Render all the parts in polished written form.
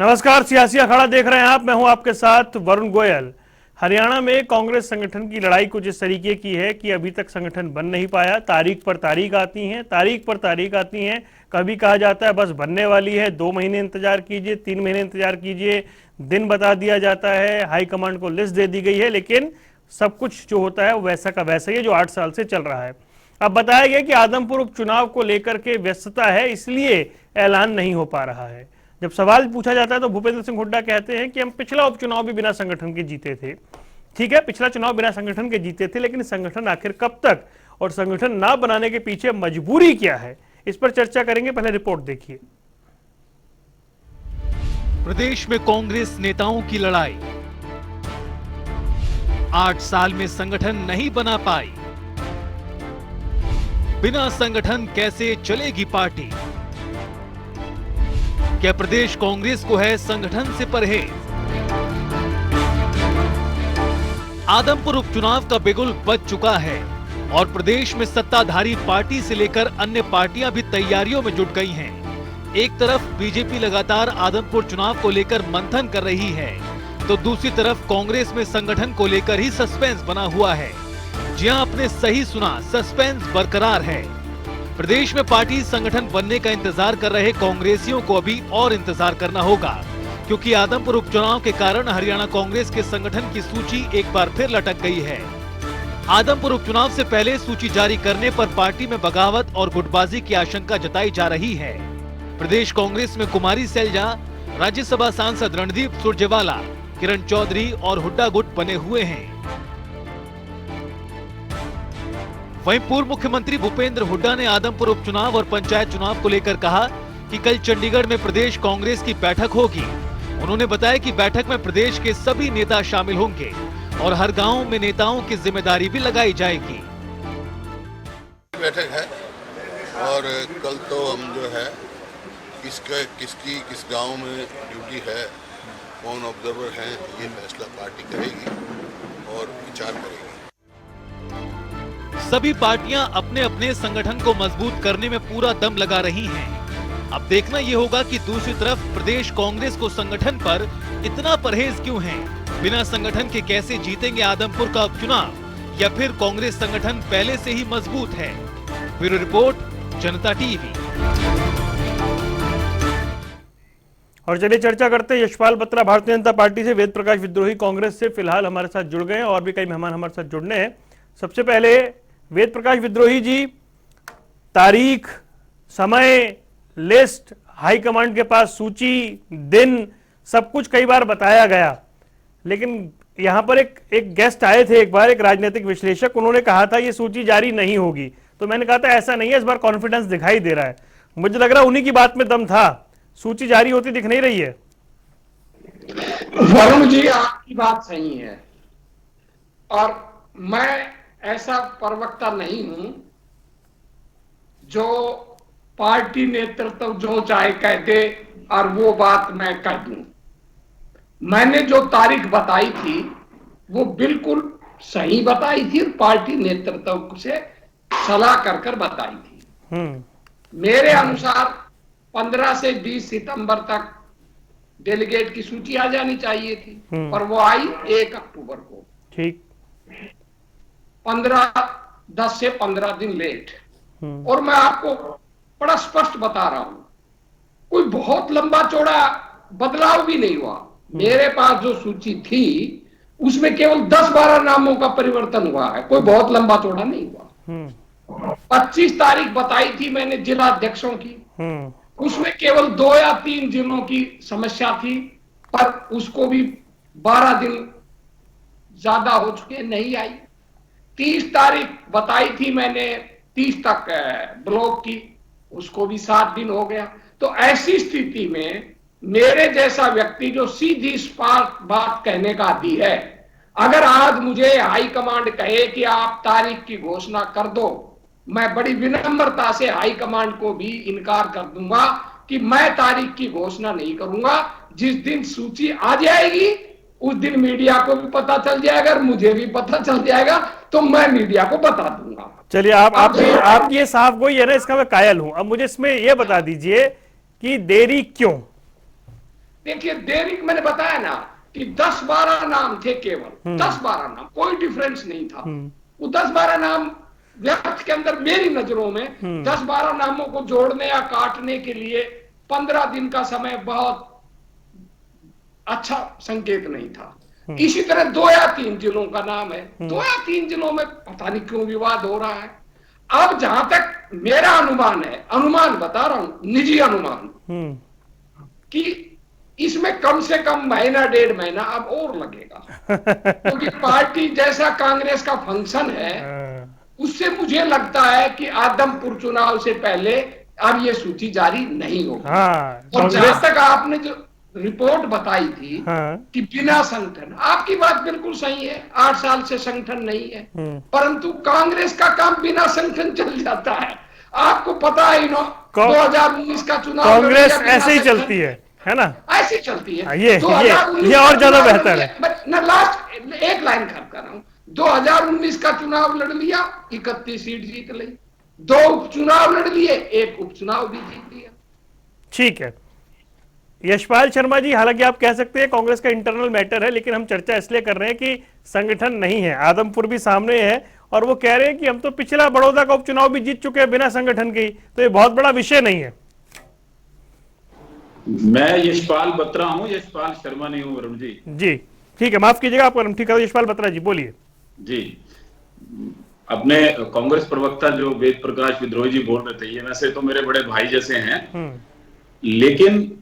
नमस्कार, सियासी अखाड़ा देख रहे हैं आप। मैं हूं आपके साथ वरुण गोयल। हरियाणा में कांग्रेस संगठन की लड़ाई कुछ इस तरीके की है कि अभी तक संगठन बन नहीं पाया। तारीख पर तारीख आती हैं, तारीख पर तारीख आती हैं। कभी कहा जाता है बस बनने वाली है, 2 महीने इंतजार कीजिए, 3 महीने इंतजार कीजिए, दिन बता दिया जाता है, हाईकमांड को लिस्ट दे दी गई है, लेकिन सब कुछ जो होता है वैसा का वैसा ही है जो 8 साल से चल रहा है। अब बताया गया कि आदमपुर उपचुनाव को लेकर के व्यस्तता है, इसलिए ऐलान नहीं हो पा रहा है। जब सवाल पूछा जाता है तो भूपेंद्र सिंह हुड्डा कहते हैं कि हम पिछला उपचुनाव भी बिना संगठन के जीते थे। ठीक है, पिछला चुनाव बिना संगठन के जीते थे, लेकिन संगठन आखिर कब तक, और संगठन ना बनाने के पीछे मजबूरी क्या है, इस पर चर्चा करेंगे। पहले रिपोर्ट देखिए। प्रदेश में कांग्रेस नेताओं की लड़ाई। 8 साल में संगठन नहीं बना पाई। बिना संगठन कैसे चलेगी पार्टी? क्या प्रदेश कांग्रेस को है संगठन से परहेज? आदमपुर उपचुनाव का बिगुल बज चुका है और प्रदेश में सत्ताधारी पार्टी से लेकर अन्य पार्टियां भी तैयारियों में जुट गई हैं। एक तरफ बीजेपी लगातार आदमपुर चुनाव को लेकर मंथन कर रही है, तो दूसरी तरफ कांग्रेस में संगठन को लेकर ही सस्पेंस बना हुआ है। जी हां, आपने सही सुना, सस्पेंस बरकरार है। प्रदेश में पार्टी संगठन बनने का इंतजार कर रहे कांग्रेसियों को अभी और इंतजार करना होगा, क्योंकि आदमपुर उपचुनाव के कारण हरियाणा कांग्रेस के संगठन की सूची एक बार फिर लटक गई है। आदमपुर उपचुनाव से पहले सूची जारी करने पर पार्टी में बगावत और गुटबाजी की आशंका जताई जा रही है। प्रदेश कांग्रेस में कुमारी सैलजा, राज्यसभा सांसद रणदीप सुरजेवाला, किरण चौधरी और हुड्डा गुट बने हुए हैं। वहीं पूर्व मुख्यमंत्री भूपेंद्र हुड्डा ने आदमपुर उपचुनाव और पंचायत चुनाव को लेकर कहा कि कल चंडीगढ़ में प्रदेश कांग्रेस की बैठक होगी। उन्होंने बताया कि बैठक में प्रदेश के सभी नेता शामिल होंगे और हर गांव में नेताओं की जिम्मेदारी भी लगाई जाएगी। बैठक है और कल तो हम जो है किस गांव में ड्यूटी है, कौन ऑब्जर्वर हैं, ये फैसला पार्टी करेगी और विचार करेगी। सभी पार्टियां अपने अपने संगठन को मजबूत करने में पूरा दम लगा रही हैं। अब देखना ये होगा कि दूसरी तरफ प्रदेश कांग्रेस को संगठन पर इतना परहेज क्यों है। बिना संगठन के कैसे जीतेंगे आदमपुर का उपचुनाव, या फिर कांग्रेस संगठन पहले से ही मजबूत है? ब्यूरो रिपोर्ट, जनता टीवी। और चलिए चर्चा करते हैं। यशपाल बत्रा भारतीय जनता पार्टी से, वेद प्रकाश विद्रोही कांग्रेस से फिलहाल हमारे साथ जुड़ गए हैं और भी कई मेहमान हमारे साथ जुड़ने हैं। सबसे पहले वेद प्रकाश विद्रोही जी, तारीख, समय, लिस्ट, हाईकमांड के पास सूची, दिन, सब कुछ कई बार बताया गया, लेकिन यहां पर एक गेस्ट आए थे एक बार, एक राजनीतिक विश्लेषक, उन्होंने कहा था ये सूची जारी नहीं होगी। तो मैंने कहा था ऐसा नहीं है, इस बार कॉन्फिडेंस दिखाई दे रहा है। मुझे लग रहा है उन्हीं की बात में दम था। सूची जारी होती दिख नहीं रही है। वरुण जी, आपकी बात सही है और मैं ऐसा प्रवक्ता नहीं हूं जो पार्टी नेतृत्व जो चाहे कह दे और वो बात मैं कह दूं। मैंने जो तारीख बताई थी वो बिल्कुल सही बताई थी और पार्टी नेतृत्व से सलाह कर बताई थी। मेरे अनुसार 15 से 20 सितंबर तक डेलीगेट की सूची आ जानी चाहिए थी और वो आई 1 अक्टूबर को। ठीक, 10 से 15 दिन लेट। और मैं आपको बड़ा स्पष्ट बता रहा हूं, कोई बहुत लंबा चौड़ा बदलाव भी नहीं हुआ। मेरे पास जो सूची थी उसमें केवल 10-12 नामों का परिवर्तन हुआ है, कोई बहुत लंबा चौड़ा नहीं हुआ। 25 तारीख बताई थी मैंने जिला अध्यक्षों की, उसमें केवल 2 या 3 जिलों की समस्या थी, पर उसको भी 12 दिन ज्यादा हो चुके, नहीं आई। 30 तारीख बताई थी मैंने 30 तक ब्लॉक की, उसको भी 7 दिन हो गया। तो ऐसी स्थिति में मेरे जैसा व्यक्ति जो सीधी स्पष्ट बात कहने का आदी है, अगर आज मुझे हाईकमांड कहे कि आप तारीख की घोषणा कर दो, मैं बड़ी विनम्रता से हाईकमांड को भी इनकार कर दूंगा कि मैं तारीख की घोषणा नहीं करूंगा। जिस दिन सूची आ जाएगी उस दिन मीडिया को भी पता चल जाएगा और मुझे भी पता चल जाएगा, तो मैं मीडिया को बता दूंगा। चलिए, आप ये साफ गोई है ना, इसका मैं कायल हूं। अब मुझे इसमें ये बता दीजिए कि देरी क्यों? देखिए देरी, मैंने बताया ना कि 10-12 नाम थे, केवल 10-12 नाम, कोई डिफरेंस नहीं था। वो 10-12 नाम व्यक्ति के अंदर, मेरी नजरों में 10-12 नामों को जोड़ने या काटने के लिए 15 दिन का समय बहुत अच्छा संकेत नहीं था। इसी तरह 2 या 3 जिलों का नाम है, 2 या 3 जिलों में पता नहीं क्यों विवाद हो रहा है। अब जहां तक मेरा अनुमान है, अनुमान बता रहा हूं, निजी अनुमान, कि इसमें कम से कम महीना 1.5 महीना अब और लगेगा। क्योंकि पार्टी जैसा कांग्रेस का फंक्शन है, उससे मुझे लगता है कि आदमपुर चुनाव से पहले अब ये सूची जारी नहीं होगी। और जहां तक आपने जो रिपोर्ट बताई थी कि बिना संगठन, आपकी बात बिल्कुल सही है, 8 साल से संगठन नहीं है, परंतु कांग्रेस का काम बिना संगठन चल जाता है। आपको पता है 2019 का चुनाव कांग्रेस ऐसे ही चलती है ना, ऐसी चलती है। ये और ज्यादा बेहतर है। मैं लास्ट एक लाइन खत्म कर रहा हूं। 2019 का चुनाव लड़ लिया, 31 सीट जीत ली, 2 उपचुनाव लड़ लिए, 1 उपचुनाव भी जीत लिया। ठीक है यशपाल शर्मा जी, हालांकि आप कह सकते हैं कांग्रेस का इंटरनल मैटर है, लेकिन हम चर्चा इसलिए कर रहे हैं कि संगठन नहीं है, आदमपुर भी सामने है और वो कह रहे हैं कि हम तो पिछला बड़ौदा का उपचुनाव भी जीत चुके हैं बिना संगठन के, तो ये बहुत बड़ा विषय नहीं है। मैं यशपाल बत्रा हूं, यशपाल शर्मा नहीं हूं वरुण जी। जी ठीक है, माफ कीजिएगा, आपका नाम ठीक है, यशपाल बत्रा जी बोलिए। जी, अपने कांग्रेस प्रवक्ता जो वेद प्रकाश विद्रोही जी बोल रहे थे, ये वैसे तो मेरे बड़े भाई जैसे हैं, लेकिन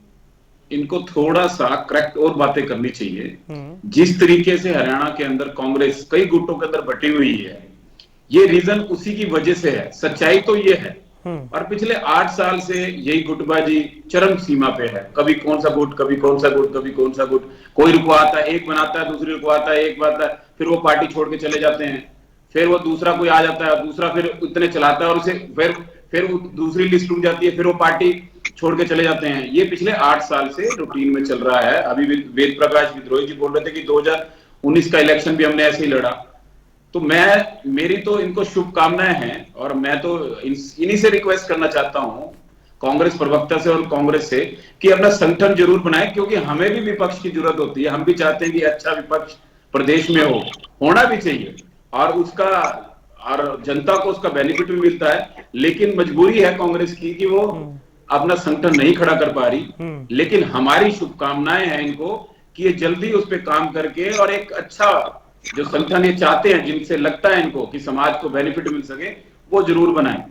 इनको थोड़ा सा करेक्ट और बातें करनी चाहिए। जिस तरीके से हरियाणा के अंदर कांग्रेस कई गुटों के अंदर बटी हुई है, ये रीजन उसी की वजह से है, सच्चाई तो ये है। और पिछले 8 साल से यही गुटबाजी चरम सीमा पे है, कभी कौन सा गुट, कभी कौन सा गुट, कभी कौन सा गुट, कोई रुकवाता है, एक बनाता है, दूसरी रुकवाता है, एक बनाता है, फिर वो पार्टी छोड़ के चले जाते हैं, फिर वो दूसरा कोई आ जाता है, दूसरा फिर इतने चलाता है और उसे फिर वो दूसरी लिस्ट उठ जाती है, फिर वो पार्टी छोड़ के चले जाते हैं। ये पिछले 8 साल से रूटीन में चल रहा है। अभी वेद प्रकाश विद्रोही जी बोल रहे थे कि 2019 का इलेक्शन भी हमने ऐसे ही लड़ा, तो मेरी तो इनको शुभकामनाएं हैं और मैं तो इन्हीं से रिक्वेस्ट करना चाहता हूं, कांग्रेस प्रवक्ता से और कांग्रेस से, कि अपना संगठन जरूर बनाए, क्योंकि हमें भी विपक्ष की जरूरत होती है। हम भी चाहते हैं कि अच्छा विपक्ष प्रदेश में होना भी चाहिए और जनता को उसका बेनिफिट भी मिलता है, लेकिन मजबूरी है कांग्रेस की कि वो अपना संगठन नहीं खड़ा कर पा रही। लेकिन हमारी शुभकामनाएं हैं इनको कि ये जल्दी उस पर काम करके और एक अच्छा जो संगठन ये चाहते हैं, जिनसे लगता है इनको कि समाज को बेनिफिट मिल सके, वो जरूर बनाएं।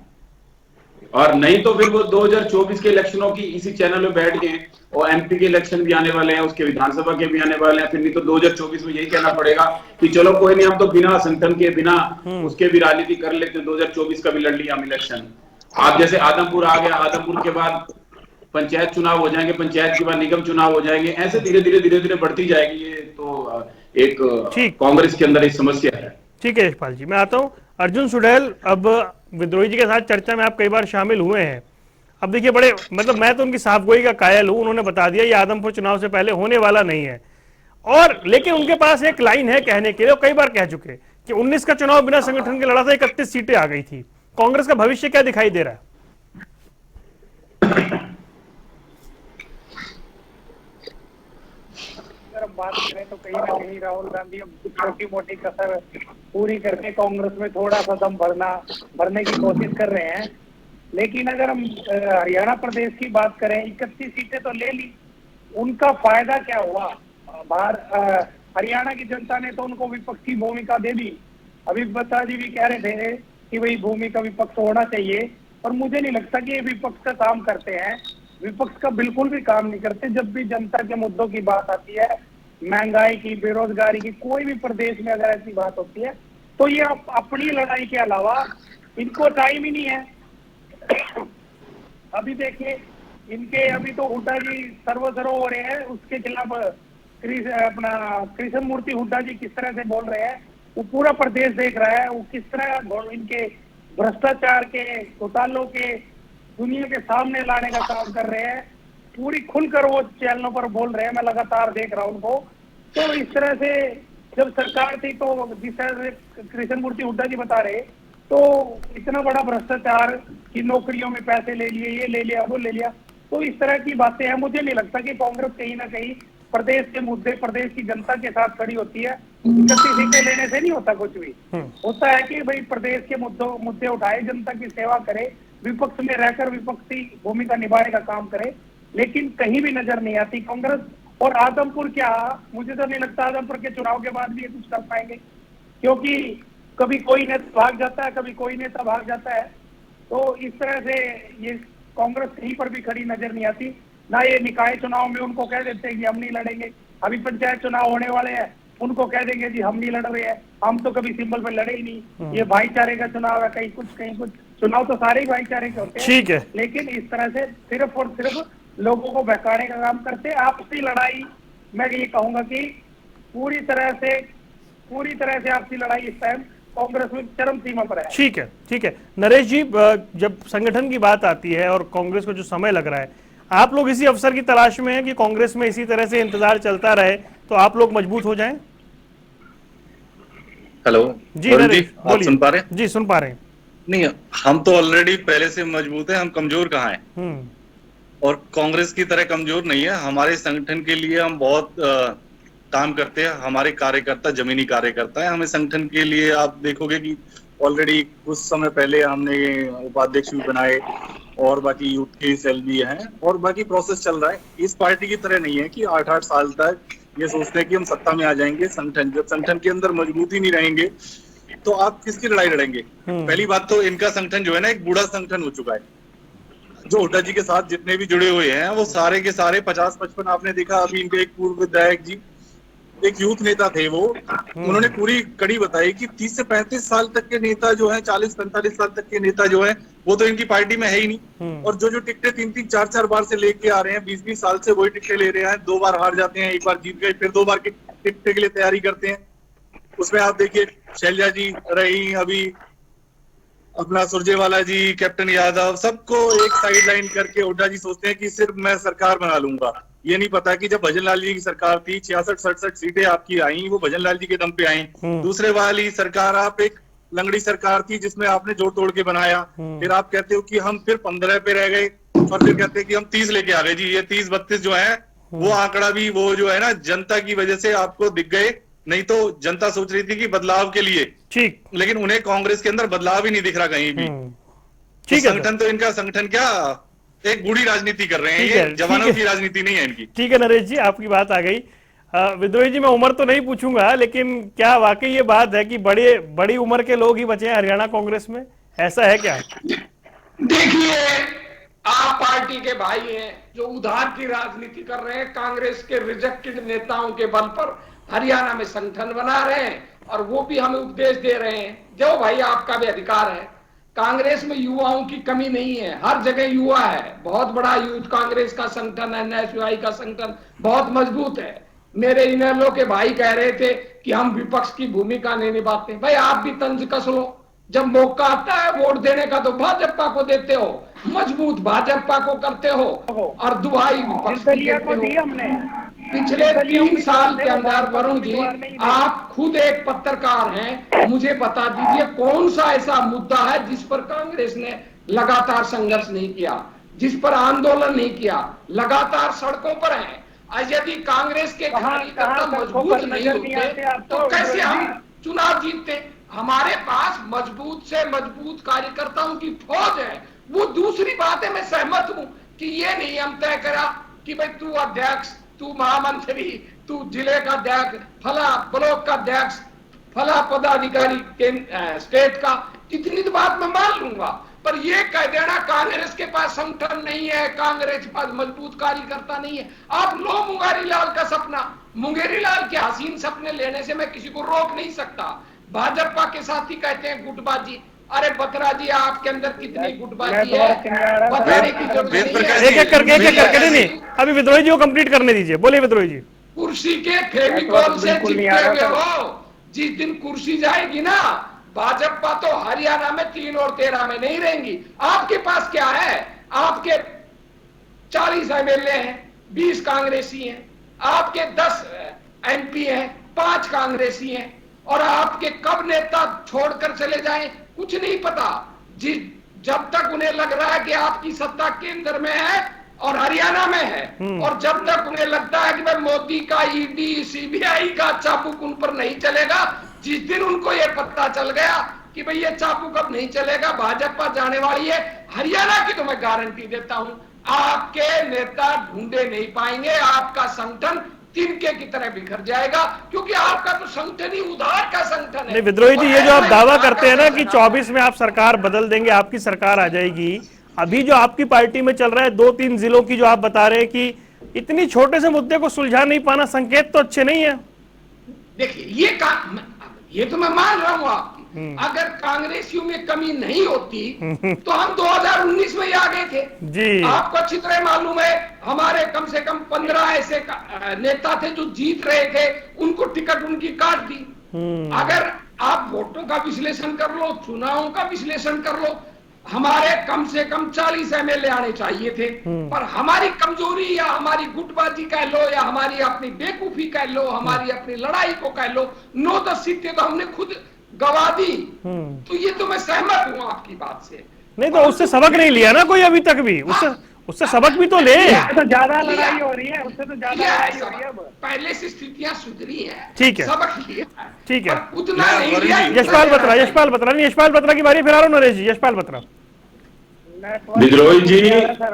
और नहीं तो फिर वो 2024 के इलेक्शनों की इसी चैनल में बैठ गए, और एमपी के इलेक्शन भी आने वाले हैं, उसके विधानसभा के भी आने वाले हैं, फिर नहीं तो 2024 में यही कहना पड़ेगा कि चलो कोई नहीं, हम तो बिना संगठन के, बिना उसके भी राजनीति कर लेते हैं, 2024 का भी लड़ लिया हम इलेक्शन। आप जैसे आदमपुर आ गया, आदमपुर के बाद पंचायत चुनाव हो जाएंगे, पंचायत के बाद निगम चुनाव हो जाएंगे, ऐसे धीरे धीरे बढ़ती जाएगी। ये तो एक कांग्रेस के अंदर एक समस्या है। ठीक है यशपाल जी, मैं आता हूं अर्जुन सुडेल। अब विद्रोही जी के साथ चर्चा में आप कई बार शामिल हुए हैं। अब देखिए, बड़े मतलब मैं तो उनकी साफगोई का कायल हूं, उन्होंने बता दिया ये आदमपुर चुनाव से पहले होने वाला नहीं है, और लेकिन उनके पास एक लाइन है कहने के लिए, कई बार कह चुके कि 19 का चुनाव बिना संगठन के लड़ा था, 31 सीटें आ गई थी। कांग्रेस का भविष्य क्या दिखाई दे रहा है? अगर बात करें तो कहीं ना कहीं राहुल गांधी अब छोटी मोटी कसर पूरी करके कांग्रेस में थोड़ा सा दम भरने की कोशिश कर रहे हैं। लेकिन अगर हम हरियाणा प्रदेश की बात करें, 31 सीटें तो ले ली, उनका फायदा क्या हुआ? बाहर हरियाणा की जनता ने तो उनको विपक्षी भूमिका दे दी। अभी बत्रा जी भी कह रहे थे कि भाई भूमिका विपक्ष होना चाहिए, और मुझे नहीं लगता कि ये विपक्ष का काम करते हैं। विपक्ष का बिल्कुल भी काम नहीं करते। जब भी जनता के मुद्दों की बात आती है, महंगाई की, बेरोजगारी की, कोई भी प्रदेश में अगर ऐसी बात होती है, तो ये अपनी लड़ाई के अलावा इनको टाइम ही नहीं है। अभी देखिए, इनके अभी तो हुड्डा जी सर्वसरो हो रहे हैं, उसके खिलाफ अपना कृष्ण मूर्ति हुड्डा जी किस तरह से बोल रहे हैं, वो पूरा प्रदेश देख रहा है। वो किस तरह इनके भ्रष्टाचार के, घोटालों के दुनिया के सामने लाने का काम कर रहे हैं। पूरी खुलकर वो चैनलों पर बोल रहे हैं, मैं लगातार देख रहा हूं उनको। तो इस तरह से जब सरकार थी, तो जिस तरह से कृष्ण मूर्ति हुड्डा जी बता रहे, तो इतना बड़ा भ्रष्टाचार कि नौकरियों में पैसे ले लिए, ये ले लिया, वो ले लिया। तो इस तरह की बातें हैं। मुझे नहीं लगता कि कांग्रेस कहीं ना कहीं प्रदेश के मुद्दे, प्रदेश की जनता के साथ खड़ी होती है। 31 सीटें लेने से नहीं होता कुछ भी। होता है कि भाई प्रदेश के मुद्दे उठाए, जनता की सेवा करे, विपक्ष में रहकर विपक्षी भूमिका निभाने का काम करे, लेकिन कहीं भी नजर नहीं आती कांग्रेस। और आदमपुर क्या, मुझे तो नहीं लगता आदमपुर के चुनाव के बाद भी ये कुछ कर पाएंगे, क्योंकि कभी कोई नेता भाग जाता है, कभी कोई नेता भाग जाता है। तो इस तरह से ये कांग्रेस कहीं पर भी खड़ी नजर नहीं आती। ना ये निकाय चुनाव में उनको कह देते हैं कि हम नहीं लड़ेंगे, अभी पंचायत चुनाव होने वाले हैं, उनको कह देंगे जी हम नहीं लड़ रहे हैं, हम तो कभी सिंबल पे लड़े ही नहीं, ये भाईचारे का चुनाव है, कहीं कुछ। चुनाव तो सारे ही भाईचारे के होते हैं, ठीक है, लेकिन इस तरह से सिर्फ और सिर्फ लोगों को बहकाने का काम करते हैं। आपसी लड़ाई, मैं ये कहूंगा कि पूरी तरह से आपसी लड़ाई इस टाइम कांग्रेस में चरम सीमा पर है। ठीक है नरेश जी, जब संगठन की बात आती है और कांग्रेस को जो समय लग रहा है, आप लोग इसी अवसर की तलाश में हैं कि कांग्रेस में इसी तरह से इंतजार चलता रहे तो आप लोग मजबूत हो जाएं? हेलो जी नरेश, आप सुन पा रहे हैं? जी सुन पा रहे हैं। नहीं, हम तो ऑलरेडी पहले से मजबूत हैं, हम कमजोर कहाँ हैं? और कांग्रेस की तरह कमजोर नहीं है। हमारे संगठन के लिए हम बहुत काम करते हैं, हमारे कार्यकर्ता जमीनी कार्यकर्ता है। हमें संगठन के लिए आप देखोगे कि ऑलरेडी कुछ समय पहले हमने उपाध्यक्ष भी बनाए और बाकी यूथ के सेल भी हैं और बाकी प्रोसेस चल रहा है। इस पार्टी की तरह नहीं है कि 8-8 साल तक ये सोचते हैं कि हम सत्ता में आ जाएंगे। संगठन, जब संगठन के अंदर मजबूती नहीं रहेंगे तो आप किसकी लड़ाई लड़ेंगे? पहली बात तो इनका संगठन जो है ना, एक बूढ़ा संगठन हो चुका है। जो हुड्डा जी के साथ जितने भी जुड़े हुए हैं वो सारे के सारे 50-55, आपने देखा अभी इनके एक पूर्व विधायक जी, एक यूथ नेता थे, वो उन्होंने पूरी कड़ी बताई कि 30 से 35 साल तक के नेता जो हैं, 40-45 साल तक के नेता जो हैं, वो तो इनकी पार्टी में है ही नहीं। और जो टिकटें 3-3, 4-4 बार से लेके आ रहे हैं, 20-20 साल से वही टिकटें ले रहे हैं, 2 बार हार जाते हैं, 1 बार जीत गए, फिर 2 बार की टिकटें के लिए तैयारी करते हैं। उसमें आप देखिए शैलजा जी रही, अभी अपना सुरजेवाला जी, कैप्टन यादव, सबको एक साइड लाइन करके हुड्डा जी सोचते हैं कि सिर्फ मैं सरकार बना लूंगा। ये नहीं पता कि जब भजन लाल जी की सरकार थी, 66-67 सीटें आपकी आई, वो भजन लाल जी के दम पे आई। दूसरे वाली सरकार आप एक लंगड़ी सरकार थी जिसमें आपने जोड़ तोड़ के बनाया। फिर आप कहते हो कि हम फिर 15 पे रह गए और फिर कहते हैं कि हम 30 लेके आ गए। जी ये 30-32 जो है वो आंकड़ा भी वो जो है ना, जनता की वजह से आपको दिख गए, नहीं तो जनता सोच रही थी कि बदलाव के लिए, ठीक, लेकिन उन्हें कांग्रेस के अंदर बदलाव ही नहीं दिख रहा कहीं भी। ठीक है, संगठन तो इनका संगठन क्या एक बूढ़ी राजनीति कर रहे हैं, ये जवानों की राजनीति नहीं है इनकी। ठीक है नरेश जी, आपकी बात आ गई। विद्रोही जी, मैं उम्र तो नहीं पूछूंगा, लेकिन क्या वाकई ये बात है कि बड़ी उम्र के लोग ही बचे हैं हरियाणा कांग्रेस में? ऐसा है क्या? देखिए, आप पार्टी के भाई हैं जो उधार की राजनीति कर रहे हैं, कांग्रेस के रिजेक्टेड नेताओं के बल पर हरियाणा में संगठन बना रहे हैं और वो भी हमें उपदेश दे रहे हैं। जो भाई आपका भी अधिकार है, कांग्रेस में युवाओं की कमी नहीं है, हर जगह युवा है। बहुत बड़ा यूथ कांग्रेस का संगठन है, एनएसयूआई का संगठन बहुत मजबूत है। मेरे इनेलो के भाई कह रहे थे कि हम विपक्ष की भूमिका नहीं निभाते। भाई आप भी तंज कस लो, जब मौका आता है वोट देने का तो भाजपा को देते हो, मजबूत भाजपा को करते हो और दुहाई विपक्ष की देते हो। पिछले 3 साल के अंदर वरुण जी, आप खुद एक पत्रकार हैं, मुझे बता दीजिए कौन सा ऐसा मुद्दा है जिस पर कांग्रेस ने लगातार संघर्ष नहीं किया, जिस पर आंदोलन नहीं किया, लगातार सड़कों पर है। यदि कांग्रेस के कार्यकर्ता मजबूत नहीं होते तो कैसे हम चुनाव जीतते? हमारे पास मजबूत से मजबूत कार्यकर्ताओं की फौज है। वो दूसरी बात है, मैं सहमत हूं कि ये नहीं हम तय करा कि भाई तू अध्यक्ष, तू महामंत्री, तू जिले का अध्यक्ष, फला ब्लॉक का अध्यक्ष, फला पदाधिकारी स्टेट का, इतनी तो बात मैं मान लूंगा। पर ये कह देना कांग्रेस के पास संगठन नहीं है, कांग्रेस के पास मजबूत कार्यकर्ता नहीं है। आप लो मुंगेरी लाल का सपना, मुंगेरी लाल के हसीन सपने लेने से मैं किसी को रोक नहीं सकता। भाजपा के साथी कहते हैं गुटबाजी, अरे बत्रा जी आपके अंदर कितनी गुटबाजी है बताने की जरूरत नहीं है। एक एक करके नहीं, अभी विद्रोही जी को कंप्लीट करने दीजिए। बोलिए विद्रोही जी। कुर्सी के फेविकॉल से चिपके हुए हो, जिस दिन कुर्सी जाएगी ना, भाजपा तो हरियाणा में 3 और 13 में नहीं रहेंगी। आपके पास क्या है? आपके 40 एमएलए हैं, 20 कांग्रेसी हैं, आपके 10 एमपी हैं, 5 कांग्रेसी हैं, और आपके कब नेता छोड़कर चले जाएं कुछ नहीं पता। जब तक उन्हें लग रहा है कि आपकी सत्ता केंद्र में है, और हरियाणा में है। और जब तक उन्हें लगता है कि भाई मोदी का ईडी सीबीआई का चाबुक उन पर नहीं चलेगा, जिस दिन उनको यह पता चल गया कि भाई ये चाबुक अब नहीं चलेगा, भाजपा जाने वाली है, हरियाणा की तो मैं गारंटी देता हूं आपके नेता ढूंढे नहीं पाएंगे, आपका संगठन तिनके की तरह बिखर जाएगा, क्योंकि आपका तो संगठन ही उधार का संगठन है। विद्रोही जी, ये जो आप दावा करते हैं ना कि 24 में आप सरकार बदल देंगे, आपकी सरकार आ जाएगी, अभी जो आपकी पार्टी में चल रहा है 2-3 जिलों की जो आप बता रहे हैं कि इतनी छोटे से मुद्दे को सुलझा नहीं पाना, संकेत तो अच्छे नहीं है। देखिए ये तो मैं मान रहा हूं आपकी, अगर कांग्रेसियों में कमी नहीं होती तो हम 2019 में ही आ गए थे जी। आपको अच्छी तरह मालूम है, हमारे कम से कम 15 ऐसे नेता थे जो जीत रहे थे, उनको टिकट उनकी काट दी। अगर आप वोटों का विश्लेषण कर लो, चुनावों का विश्लेषण कर लो, हमारे कम से कम 40 एमएलए आने चाहिए थे, पर हमारी कमजोरी या हमारी गुटबाजी कह लो या हमारी अपनी बेवकूफी कह लो, हमारी अपनी लड़ाई को कह लो, 9-10 सीटें तो हमने खुद गवा दी। तो ये तो मैं सहमत हूं आपकी बात से। नहीं तो उससे सबक नहीं लिया ना कोई अभी तक भी, उससे सबक भी तो ले। तो ज्यादा लड़ाई हो रही है, उससे तो ज्यादा लड़ाई हो रही है। पहले से स्थितियां सुधरी हैं, ठीक है, सबक लिया, ठीक है, उतना नहीं लिया। यशपाल बत्रा की बारी, फिर आ रहा हूं नरेश जी। यशपाल बत्रा। विद्रोही जी, सर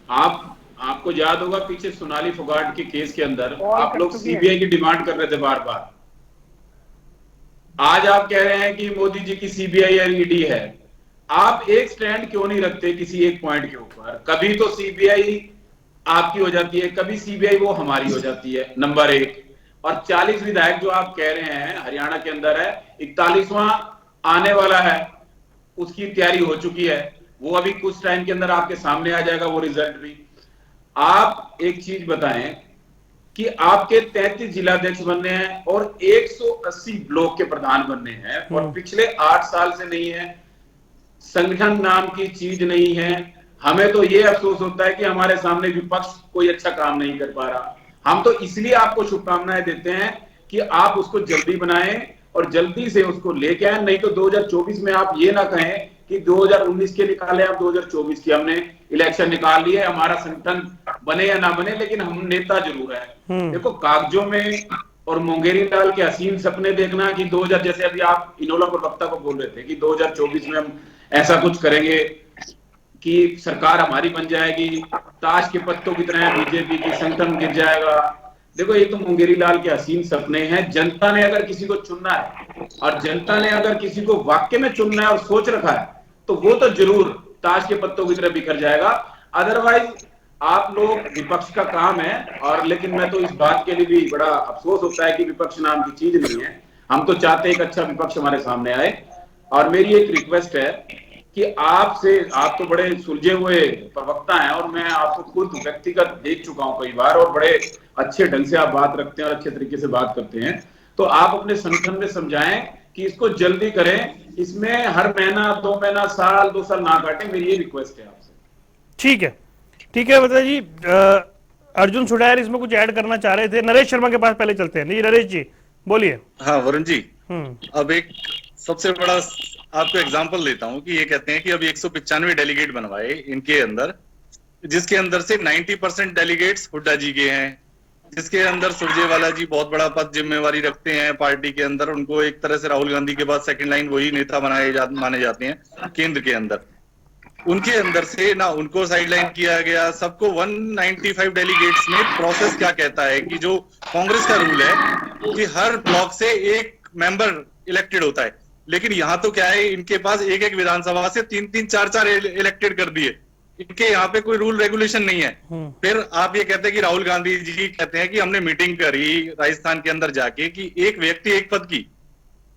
आपको याद होगा पीछे सोनाली फोगाट के केस के अंदर आप लोग सीबीआई की डिमांड कर रहे थे बार बार। आज आप कह रहे हैं कि मोदी जी की सीबीआई और ईडी है। आप एक स्टैंड क्यों नहीं रखते किसी एक पॉइंट के ऊपर? कभी तो सीबीआई आपकी हो जाती है, कभी सीबीआई वो हमारी हो जाती है, नंबर 1। और 40 विधायक जो आप कह रहे हैं हरियाणा के अंदर है, 41वां आने वाला है, उसकी तैयारी हो चुकी है, वो अभी कुछ टाइम के अंदर आपके सामने आ जाएगा वो रिजल्ट भी। आप एक चीज बताएं कि आपके 33 जिलाध्यक्ष बनने हैं और 180 ब्लॉक के प्रधान बनने हैं, और पिछले 8 साल से नहीं है, संगठन नाम की चीज नहीं है। हमें तो ये अफसोस होता है कि हमारे सामने विपक्ष कोई अच्छा काम नहीं कर पा रहा। हम तो इसलिए आपको शुभकामनाएं देते हैं कि आप उसको जल्दी बनाएं और जल्दी से उसको लेके आए, नहीं तो 2024 में आप ये ना कहें कि 2019 के निकाले, आप 2024 की हमने इलेक्शन निकाल लिए, हमारा संगठन बने या ना बने लेकिन हम नेता जरूर है। देखो कागजों में और मुंगेरी लाल के हसीन सपने देखना कि 2000, जैसे अभी आप इनोला प्रवक्ता को बोल रहे थे कि 2024 में हम ऐसा कुछ करेंगे कि सरकार हमारी बन जाएगी, ताश के पत्तों की तरह बीजेपी की संगठन गिर जाएगा। देखो ये तो मुंगेरी लाल के हसीन सपने हैं। जनता ने अगर किसी को चुनना है और जनता ने अगर किसी को वाकई में चुनना है और सोच रखा है तो वो तो जरूर ताश के पत्तों की तरह बिखर जाएगा। अदरवाइज आप लोग, विपक्ष का काम है, और लेकिन मैं तो इस बात के लिए भी बड़ा अफसोस होता है कि विपक्ष नाम की चीज नहीं है। हम तो चाहते हैं एक अच्छा विपक्ष हमारे सामने आए। और मेरी एक रिक्वेस्ट है कि आपसे, आप तो बड़े सुलझे हुए प्रवक्ता हैं और मैं आपको खुद व्यक्तिगत देख चुका हूं कई बार, और बड़े अच्छे ढंग से आप बात रखते हैं और अच्छे तरीके से बात करते हैं। तो आप अपने संगठन में समझाएं कि इसको जल्दी करें, इसमें हर महीना 2 महीना साल 2 साल ना काटें। मेरी ये रिक्वेस्ट है आपसे। ठीक है, ठीक है बता जी। अर्जुन सुडायर इसमें कुछ ऐड करना चाह रहे थे। नरेश शर्मा के पास पहले चलते हैं। जी नरेश जी बोलिए। हाँ वरुण जी, अब एक सबसे बड़ा आपको एग्जांपल देता हूं कि ये कहते हैं कि अभी 195 डेलीगेट बनवाए इनके अंदर, जिसके अंदर से 90% डेलीगेट्स हुड्डा जी के हैं, जिसके अंदर सुरजेवाला जी बहुत बड़ा पद जिम्मेवारी रखते हैं पार्टी के अंदर। उनको एक तरह से राहुल गांधी के बाद सेकंड लाइन वही नेता माने जाते हैं केंद्र के अंदर। उनके अंदर से ना उनको साइडलाइन किया गया। सबको 195 डेलीगेट्स में प्रोसेस क्या कहता है कि जो कांग्रेस का रूल है कि हर ब्लॉक से एक मेंबर इलेक्टेड होता है, लेकिन यहाँ तो क्या है, इनके पास एक एक विधानसभा से 3-3, 4-4 इलेक्टेड कर दिए। इनके यहाँ पे कोई रूल रेगुलेशन नहीं है। फिर आप ये कहते हैं कि राहुल गांधी जी कहते हैं कि हमने मीटिंग करी राजस्थान के अंदर जाके कि एक व्यक्ति एक पद की,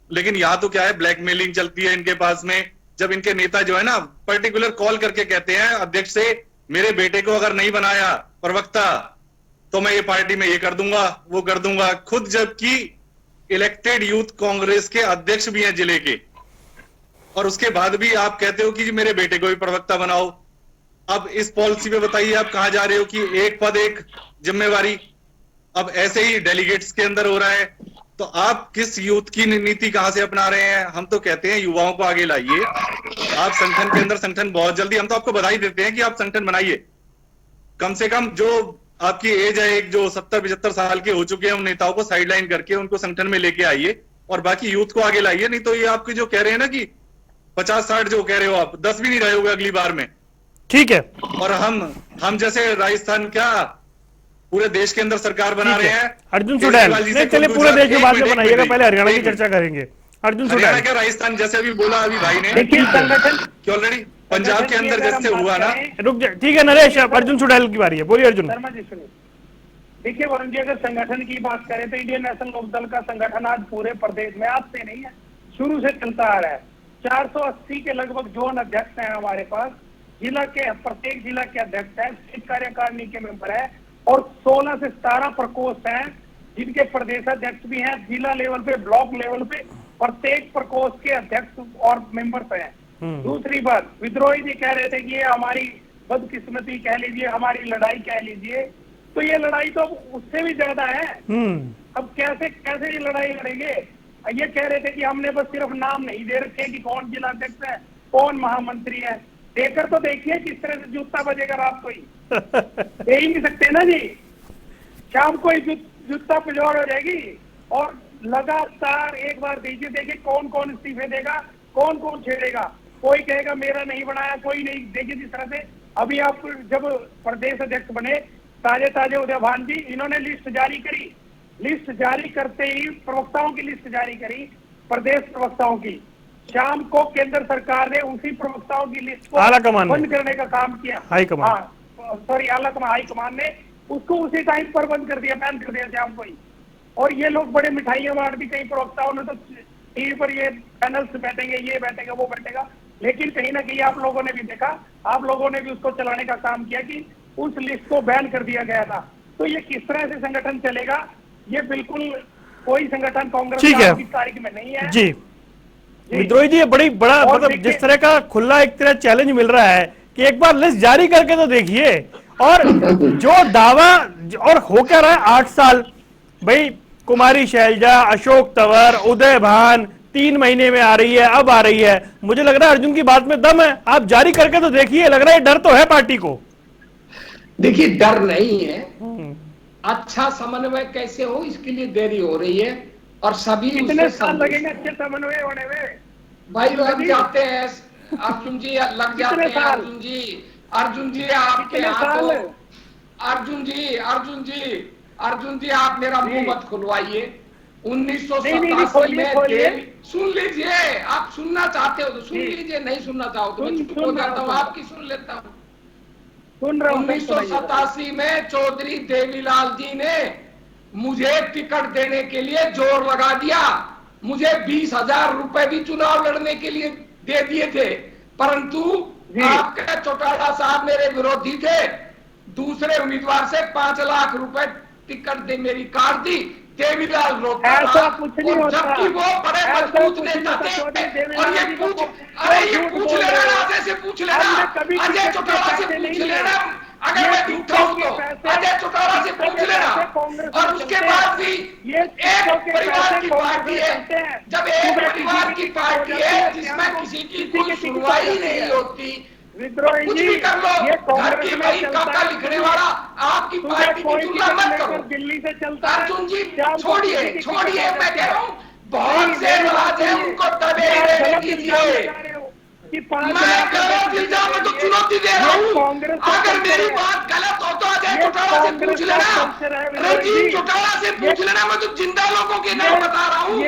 लेकिन यहाँ तो क्या है, ब्लैकमेलिंग चलती है इनके पास में। जब इनके नेता जो है ना पर्टिकुलर कॉल करके कहते हैं अध्यक्ष से, मेरे बेटे को अगर नहीं बनाया प्रवक्ता तो मैं ये पार्टी में ये कर दूंगा वो कर दूंगा, खुद जबकि इलेक्टेड यूथ कांग्रेस के अध्यक्ष भी हैं जिले के, और उसके बाद भी आप कहते हो कि मेरे बेटे को भी प्रवक्ता बनाओ। अब इस पॉलिसी पे बताइए आप कहां जा रहे हो कि एक पद एक जिम्मेवारी। अब ऐसे ही डेलीगेट्स के अंदर हो रहा है, तो आप किस यूथ की नीति कहां से अपना रहे हैं? हम तो कहते हैं युवाओं को आगे लाइए। आप संगठन के अंदर, संगठन बहुत जल्दी, हम तो आपको बधाई देते हैं कि आप संगठन बनाइए, कम से कम जो आपकी एज है, एक जो 70-75 साल के हो चुके हैं, उन नेताओं को साइडलाइन करके उनको संगठन में लेके आइए और बाकी यूथ को आगे लाइए। नहीं तो ये आपके जो कह रहे हैं ना कि 50-60 जो कह रहे हो आप, 10 भी नहीं रहे होगे अगली बार में। ठीक है। और हम जैसे राजस्थान क्या पूरे देश के अंदर सरकार बना रहे हैं। अर्जुन सुडैल, नहीं चलिए पूरे देश में बाद में बनाइएगा, पहले हरियाणा की चर्चा करेंगे। अर्जुन सुडैल, क्या राजस्थान जैसे अभी बोला अभी भाई ने लेकिन संगठन कि ऑलरेडी पंजाब के अंदर जैसे हुआ ना। रुक जाए, ठीक है नरेश, अब अर्जुन सुडैल की बारी है, बोलिए अर्जुन। शर्मा जी सुनिए, देखिए वरुण जी, अगर संगठन की बात करें तो इंडियन नेशनल लोकदल का संगठन आज पूरे प्रदेश में, आज से नहीं है, शुरू से चलता आ रहा है। 480 के लगभग जोन अध्यक्ष हैं हमारे पास, जिला के प्रत्येक जिला के अध्यक्ष हैं, स्टेट कार्यकारिणी के मेंबर है और 16 से 17 प्रकोष्ठ हैं जिनके प्रदेश अध्यक्ष भी हैं। जिला लेवल पे, ब्लॉक लेवल पे प्रत्येक प्रकोष्ठ के अध्यक्ष और मेंबर्स हैं। दूसरी बात, विद्रोही जी कह रहे थे कि ये हमारी बदकिस्मती कह लीजिए, हमारी लड़ाई कह लीजिए, तो ये लड़ाई तो उससे भी ज्यादा है। अब कैसे कैसे ये लड़ाई लड़ेंगे? ये कह रहे थे कि हमने बस सिर्फ नाम नहीं दे रखे कि कौन जिला अध्यक्ष है, कौन महामंत्री है, देकर तो देखिए किस तरह से जूता बजेगा रात को ही। दे ही नहीं सकते ना जी, शाम को ही जूता पिछवाड़ हो जाएगी। और लगातार एक बार दीजिए, देखिए कौन कौन इस्तीफे देगा, कौन कौन छेड़ेगा। कोई कहेगा मेरा नहीं बनाया, कोई नहीं। देखिए जिस तरह से अभी आप जब प्रदेश अध्यक्ष बने ताजे उदय भान जी, इन्होंने लिस्ट जारी करी, लिस्ट जारी करते ही प्रवक्ताओं की लिस्ट जारी करी, प्रदेश प्रवक्ताओं की। शाम को केंद्र सरकार ने उसी प्रवक्ताओं की लिस्ट को बंद करने का काम किया, हाईकमान, सॉरी हाईकमान ने उसको उसी टाइम पर बंद कर दिया, बैन कर दिया शाम को ही। और ये लोग बड़े मिठाइयां बांट दी, कई प्रवक्ताओं ने तो टीवी पर ये पैनल्स बैठेंगे, ये बैठेगा, वो बैठेगा, लेकिन कहीं ना कहीं आप लोगों ने भी देखा, आप लोगों ने भी उसको चलाने का काम किया कि उस लिस्ट को बैन कर दिया गया था। तो ये किस तरह से संगठन चलेगा? ये बिल्कुल कोई संगठन कांग्रेस की तारीख में नहीं है जी। विद्रोही जी, ये बड़ा मतलब जिस तरह का खुला एक तरह चैलेंज मिल रहा है कि एक बार लिस्ट जारी करके तो देखिए। और जो दावा और हो क्या रहा है, 8 साल भाई, कुमारी शैलजा, अशोक तंवर, उदय भान 3 महीने में आ रही है, अब आ रही है। मुझे लग रहा है अर्जुन की बात में दम है, आप जारी करके तो देखिए। लग रहा है डर तो है पार्टी को। देखिए डर नहीं है, अच्छा समन्वय कैसे हो इसके लिए देरी हो रही है और सभी कितने साल लगेंगे अच्छे समन्वय होने में? भाई लग जाते हैं अर्जुन जी, लग जाते हैं अर्जुन जी आपके हाथों। अर्जुन जी आप मेरा मुंह मत खुलवाइए। 1987 में, सुन लीजिए, आप सुनना चाहते हो तो सुन लीजिए, नहीं सुनना चाहो तो मैं चुप हो जाता हूँ, आपकी सुन लेता हूँ। 1987 में चौधरी देवीलाल जी ने मुझे टिकट देने के लिए जोर लगा दिया। मुझे 20,000 रुपए भी चुनाव लड़ने के लिए दे दिए थे, परंतु आपके चौटाला साहब मेरे विरोधी थे। दूसरे उम्मीदवार से 5 लाख रुपए टिकट दे मेरी काट दी। देवीलाल रोता था, और जबकि वो बड़े मजबूत नेता थे। और ये पूछ लेना, अजय से पूछ लेना, अजय चौटाला से पूछ लेना, अगर मैं झूठा हूं तो अजय चौटाला से पूछ लेना। और उसके बाद भी एक परिवार की पार्टी है, जब एक परिवार की पार्टी है जिसमें किसी की कोई सुनवाई नहीं होती, कुछ भी कर लो, घर की वही काका लिखने वाला, आपकी पार्टी की तुलना मत करो। दिल्ली से चलता है। अर्जुन जी छोड़िए, मैं कह रहा हूँ बहुत से राज है, उनको दबे रहने कीजिए। मैं गलत इल्जाम में तो चुनौती दे रहा हूँ। अगर मेरी बात गलत हो तो अजय चौटाला से पूछ लेना, रंजीत चौटाला से पूछ लेना। मैं तो जिंदा लोगों के नाम बता रहा हूँ।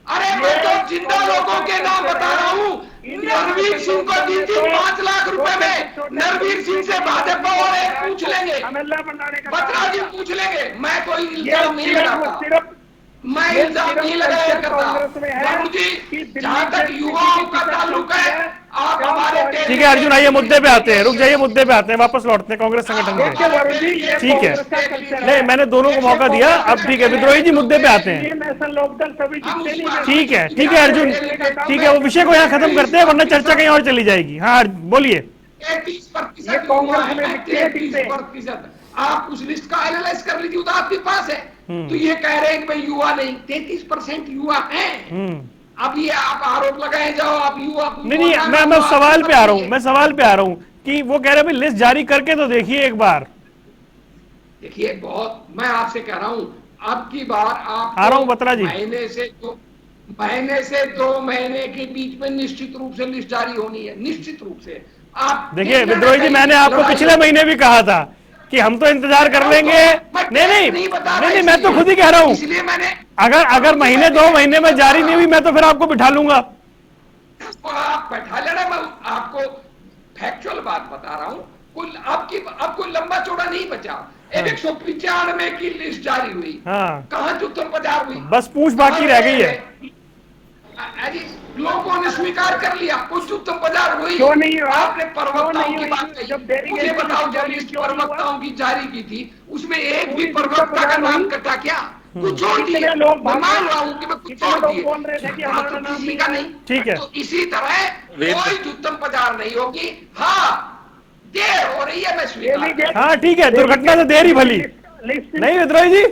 अरे मैं तो जिंदा लोगों के नाम बता रहा हूँ। नरवीर सिंह को दी थी 5 लाख रुपए में। नरवीर सिंह से भाजपा वाले पूछ लेंगे, बत्रा जी पूछ लेंगे। मैं कोई इल्जाम नहीं लगाता, मैं इल्जाम नहीं लगाया करता। वरुण जी, जहाँ तक युवाओं का ताल्लुक है, आप हमारे ठीक है अर्जुन, आइए मुद्दे पे आते हैं, रुक जाइए, मुद्दे पे आते हैं, वापस लौटते हैं कांग्रेस संगठन पे। ठीक है, नहीं मैंने दोनों को मौका दिया, अब ठीक है विद्रोही जी मुद्दे पे आते हैं। ठीक है अर्जुन, ठीक है, वो विषय को यहाँ खत्म करते हैं, वरना चर्चा कहीं और चली जाएगी। हाँ बोलिए। 33% आप उस लिस्ट का एनालाइज कर लीजिए, तो आपके पास है। तो ये कह रहे हैं कि भाई युवा नहीं, 33% युवा हैं। अब ये आप आरोप लगाए जाओ, आप युवा नहीं, मैं सवाल पे आ रहा हूँ, कि वो कह रहे हैं लिस्ट जारी करके तो देखिए एक बार, देखिए बहुत, मैं आपसे कह रहा हूं, अब की बार आप आ रहा हूं बत्रा जी, महीने से 2 महीने के बीच में निश्चित रूप से लिस्ट जारी होनी है, निश्चित रूप से। आप देखिए विद्रोही जी, मैंने आपको पिछले महीने भी कहा था कि हम तो इंतजार कर लेंगे। नहीं, मैं तो खुद ही कह रहा हूं, इसलिए मैंने, अगर महीने 2 महीने में जारी नहीं हुई, मैं तो फिर आपको बिठा लूंगा। आप बैठा लेना, मैं आपको फैक्चुअल बात बता रहा हूं। अब कोई लंबा चौड़ा नहीं बचा। 195 की लिस्ट जारी हुई, कहां जुत्तम बाजार हुई, बस पूछ बाकी रह गई है। लोगों ने स्वीकार कर लिया, कुछ जुत्तम बाजार हुई। क्यों नहीं हुआ? आपने प्रवक्ताओं की बात जब कही, मुझे बताओ, जो लिस्ट प्रवक्ताओं की जारी की थी उसमें एक भी प्रवक्ता का नाम कटा क्या? कुछ छोड़ दिए, मैं मान रहा हूं कि मैं कुछ छोड़ दिए, बोल रहे थे कि हमारा नाम किसी का नहीं। ठीक है, तो इसी तरह कोई जुत्तम बाजार नहीं होगी। हाँ, देर हो रही है, मैं स्वीकार। हाँ ठीक है, दुर्घटना से देर ही भली। नहीं विद्रोही जी,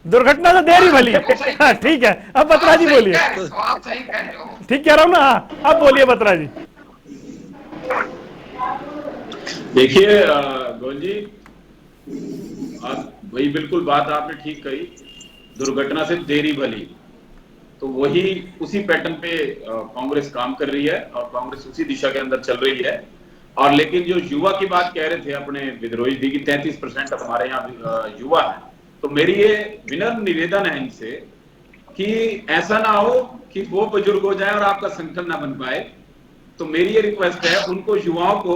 दुर्घटना से देर ही भली। हाँ ठीक है, अब बत्रा जी बोलिए। आप सही कह रहे हो, ठीक कह रहा हूँ ना? हाँ, अब बोलिए बत्रा जी। देखिए गोल जी, वही बिल्कुल बात आपने ठीक कही, दुर्घटना से देरी भली। तो वही उसी पैटर्न पे कांग्रेस काम कर रही है और कांग्रेस उसी दिशा के अंदर चल रही है। और लेकिन जो युवा की बात कह रहे थे अपने विद्रोही जी की 33% हमारे यहाँ युवा है, तो मेरी ये विनम्र निवेदन है इनसे कि ऐसा ना हो कि वो बुजुर्ग हो जाए और आपका संगठन ना बन पाए। तो मेरी ये रिक्वेस्ट है, उनको युवाओं को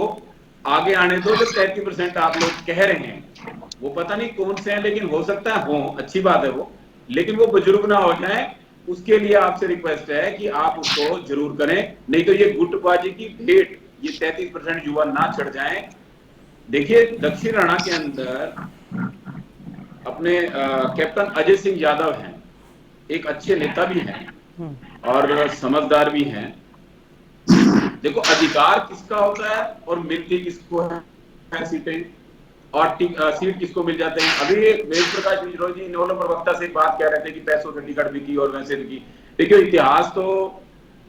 आगे आने दो। जो 33% आप लोग कह रहे हैं, वो पता नहीं कौन से हैं, लेकिन हो सकता है हो, अच्छी बात है वो, लेकिन वो बुजुर्ग ना हो जाए, उसके लिए आपसे रिक्वेस्ट है कि आप उसको जरूर करें। नहीं तो ये गुटबाजी की भेंट, ये 33% युवा ना चढ़ जाएं। देखिए दक्षिण हरियाणा के अंदर अपने कैप्टन अजय सिंह यादव हैं, एक अच्छे नेता भी हैं और समझदार भी हैं। देखो अधिकार किसका होता है और मिलती किसको है सीटें, और सीट किसको मिल जाते हैं। अभी वेद प्रकाश विद्रोही जी नवल प्रवक्ता से बात कह रहे थे कि पैसों से टिकट बिकी और वैसे बिकी। देखिए इतिहास तो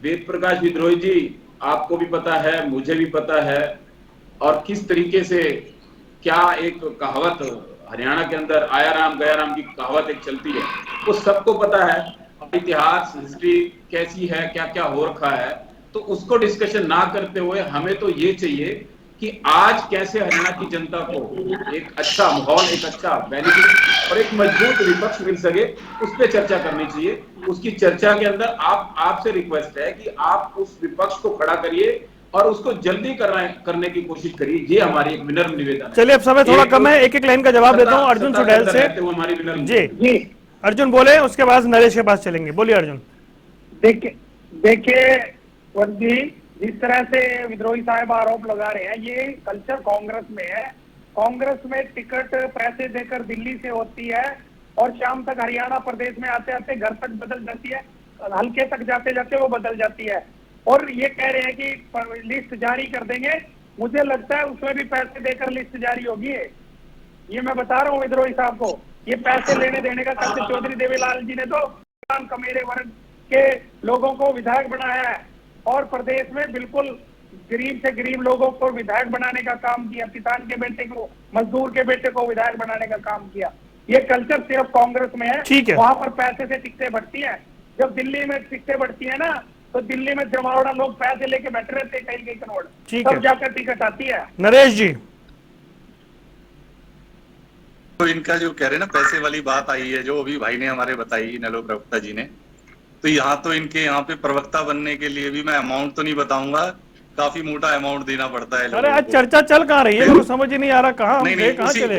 वेद प्रकाश विद्रोही जी आपको भी पता है, मुझे भी पता है, और किस तरीके से क्या एक कहावत हरियाणा के अंदर आया राम गया राम की कहावत एक चलती है, वो सबको पता है। इतिहास हिस्ट्री कैसी है, क्या क्या हो रखा है, तो उसको डिस्कशन ना करते हुए हमें तो ये चाहिए कि आज कैसे हरियाणा की जनता को एक अच्छा माहौल, एक अच्छा बेनिफिट और एक मजबूत विपक्ष मिल सके, उस पर चर्चा करनी चाहिए। उसकी चर्चा के अंदर आपसे रिक्वेस्ट है कि आप उस विपक्ष को खड़ा करिए और उसको जल्दी करने की कोशिश करिए। ये हमारी एक विनम्र निवेदन है। चलिए अब समय थोड़ा कम है, एक एक लाइन का जवाब देता हूँ अर्जुन चुड़ैल से। हमारी विनम्र जी अर्जुन बोले, उसके बाद नरेश के पास चलेंगे। बोलिए अर्जुन। देखिए जी, जिस तरह से विद्रोही साहब आरोप लगा रहे हैं, ये कल्चर कांग्रेस में है। कांग्रेस में टिकट पैसे देकर दिल्ली से होती है और शाम तक हरियाणा प्रदेश में आते आते घर तक बदल जाती है, हल्के तक जाते जाते वो बदल जाती है। और ये कह रहे हैं कि लिस्ट जारी कर देंगे, मुझे लगता है उसमें भी पैसे देकर लिस्ट जारी होगी। ये मैं बता रहा हूँ विद्रोही साहब को, ये पैसे लेने देने का कल से चौधरी देवीलाल जी ने तो कमेरे वर्ग के लोगों को विधायक बनाया है और प्रदेश में बिल्कुल गरीब से गरीब लोगों को विधायक बनाने का काम किया, किसान के बेटे को, मजदूर के बेटे को विधायक बनाने का काम किया। ये कल्चर सिर्फ कांग्रेस में है, वहां पर पैसे से टिकटें बढ़ती है। जब दिल्ली में टिकटें बढ़ती है ना, तो दिल्ली में जमावड़ा लोग पैसे लेके बैठे रहते हैं, कई करोड़, तब जाकर टिकट आती है। नरेश जी, तो इनका जो कह रहे हैं ना पैसे वाली बात आई है, जो अभी भाई ने हमारे बताई, नलो प्रवक्ता जी ने, तो यहाँ तो इनके यहाँ पे प्रवक्ता बनने के लिए भी मैं अमाउंट तो नहीं बताऊंगा, काफी मोटा अमाउंट देना पड़ता है। अरे आज चर्चा चल कहाँ रही है, मेरे को समझ ही नहीं आ रहा कहाँ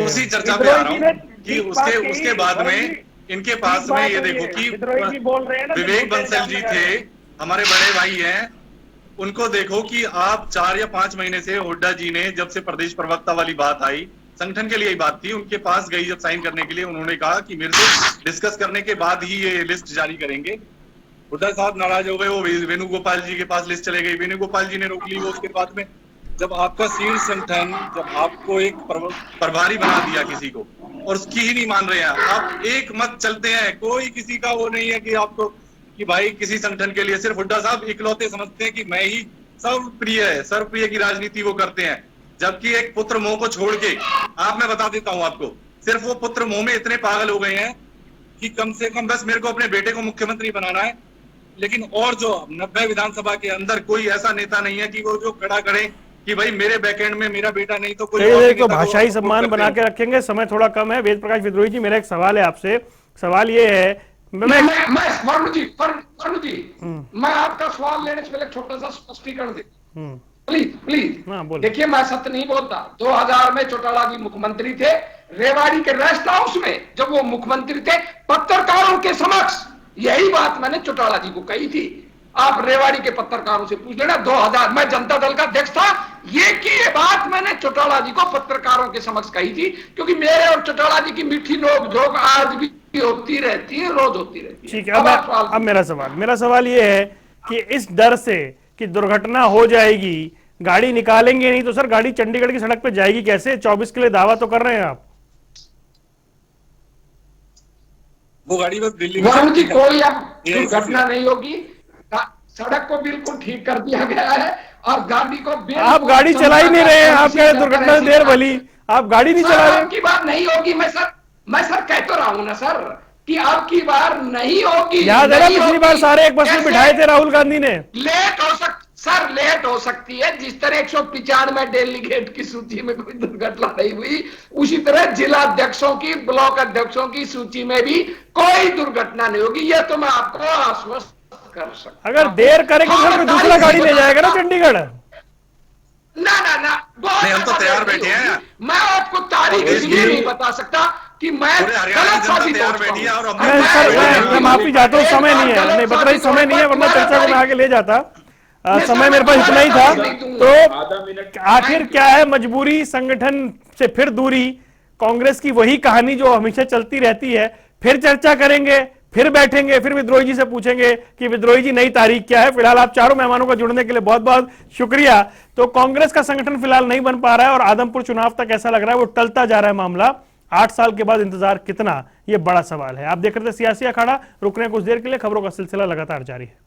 उसी चर्चा पे आ रहा हूँ कि उसके बाद में इनके पास में ये देखो कि विवेक बंसल जी थे, हमारे बड़े भाई हैं, उनको देखो कि आप 4 या 5 महीने से हुड्डा जी ने, जब से प्रदेश प्रवक्ता वाली बात आई, संगठन के लिए ही बात थी, उनके पास गई जब साइन करने के लिए, उन्होंने कहा कि मेरे से डिस्कस करने के बाद ही ये लिस्ट जारी करेंगे। हुड्डा साहब नाराज हो गए, वो वेणुगोपाल जी के पास लिस्ट चले गई, वेणुगोपाल जी ने रोक ली वो। उसके बाद में जब आपका शीर्ष संगठन, जब आपको एक प्रभारी बना दिया किसी को और उसकी ही नहीं मान रहे हैं, आप एक मत चलते हैं, कोई किसी का वो नहीं है कि आपको कि भाई किसी संगठन के लिए, सिर्फ हुड्डा साहब इकलौते समझते हैं कि मैं ही सर्वप्रिय है, सर्वप्रिय की राजनीति वो करते हैं। जबकि एक पुत्र मोह को छोड़ के, आप मैं बता देता हूं आपको, सिर्फ वो पुत्र मोह में इतने पागल हो गए हैं कि कम से कम बस मेरे को अपने बेटे को मुख्यमंत्री बनाना है। लेकिन और जो 90 विधानसभा के अंदर कोई ऐसा नेता नहीं है कि वो जो खड़ा करे कि भाई मेरे बैकएंड में मेरा बेटा नहीं तो कोई और तो नेता को भाषाई सपोर्ट सम्मान करते बना हैं। के रखेंगे, समय थोड़ा कम है। वेद प्रकाश विद्रोही जी, मेरा एक सवाल है आपसे। सवाल ये है, मैं वरुण जी, मैं आपका सवाल लेने से पहले छोटा सा स्पष्टीकरण दे, प्लीज। बोलो। देखिए, मैं सत्य नहीं बोलता। 2000 में चौटाला जी मुख्यमंत्री थे, रेवाड़ी के रेस्ट हाउस में जब वो मुख्यमंत्री थे, पत्रकारों के समक्ष यही बात मैंने चौटाला जी को कही थी। आप रेवाड़ी के पत्रकारों से पूछ लेना। 2000 में जनता दल का अध्यक्ष था, ये बात मैंने चौटाला जी को पत्रकारों के समक्ष कही थी, क्योंकि मेरे और चौटाला जी की मीठी नोक झोंक आज भी होती रहती है, रोज होती रहती है। ठीक है, अब मेरा सवाल ये है कि इस डर से कि दुर्घटना हो जाएगी, गाड़ी निकालेंगे नहीं तो सर गाड़ी चंडीगढ़ की सड़क पे जाएगी कैसे? 24 के लिए दावा तो कर रहे हैं आप। वो गाड़ी बस दिल्ली वरुण जी, कोई अब दुर्घटना नहीं होगी। सड़क को बिल्कुल ठीक कर दिया गया है और गाड़ी को आप गाड़ी चला ही नहीं रहे हैं, आप कह रहे दुर्घटना से देर भली, आप गाड़ी नहीं चला रहे। आपकी बात नहीं होगी। मैं सर कह तो रहा हूं ना सर कि आपकी बार नहीं होगी। याद है ना पिछली बार सारे एक बस में बिठाए थे राहुल गांधी ने। लेट हो सकती है। जिस तरह 195 डेलीगेट की सूची में कोई दुर्घटना नहीं हुई, उसी तरह जिला अध्यक्षों की, ब्लॉक अध्यक्षों की सूची में भी कोई दुर्घटना नहीं होगी। यह तो मैं आपको आश्वस्त कर सकता। अगर देर करेंगे तो फिर दूसरा गाड़ी ले जाएगा ना चंडीगढ़। ना नहीं, हम तो तैयार बैठे हैं। मैं आपको तारीख इसलिए नहीं बता सकता कि मैं गलत साबित हो चुका हूं। मैं माफी चाहता हूँ, समय नहीं है, नहीं बता रही, समय नहीं है, वरना चर्चा को मैं आगे ले जाता। समय मेरे पास इतना ही था। तो आखिर क्या है मजबूरी, संगठन से फिर दूरी, कांग्रेस की वही कहानी जो हमेशा चलती रहती है। फिर चर्चा करेंगे, फिर बैठेंगे, फिर विद्रोही जी से पूछेंगे कि विद्रोही जी नई तारीख क्या है। फिलहाल आप चारों मेहमानों का जुड़ने के लिए बहुत बहुत शुक्रिया। तो कांग्रेस का संगठन फिलहाल नहीं बन पा रहा है और आदमपुर चुनाव तक ऐसा लग रहा है वो टलता जा रहा है मामला। 8 साल के बाद इंतजार कितना, ये बड़ा सवाल है। आप देख रहे थे सियासी अखाड़ा। रुक रहे हैं कुछ देर के लिए, खबरों का सिलसिला लगातार जारी है।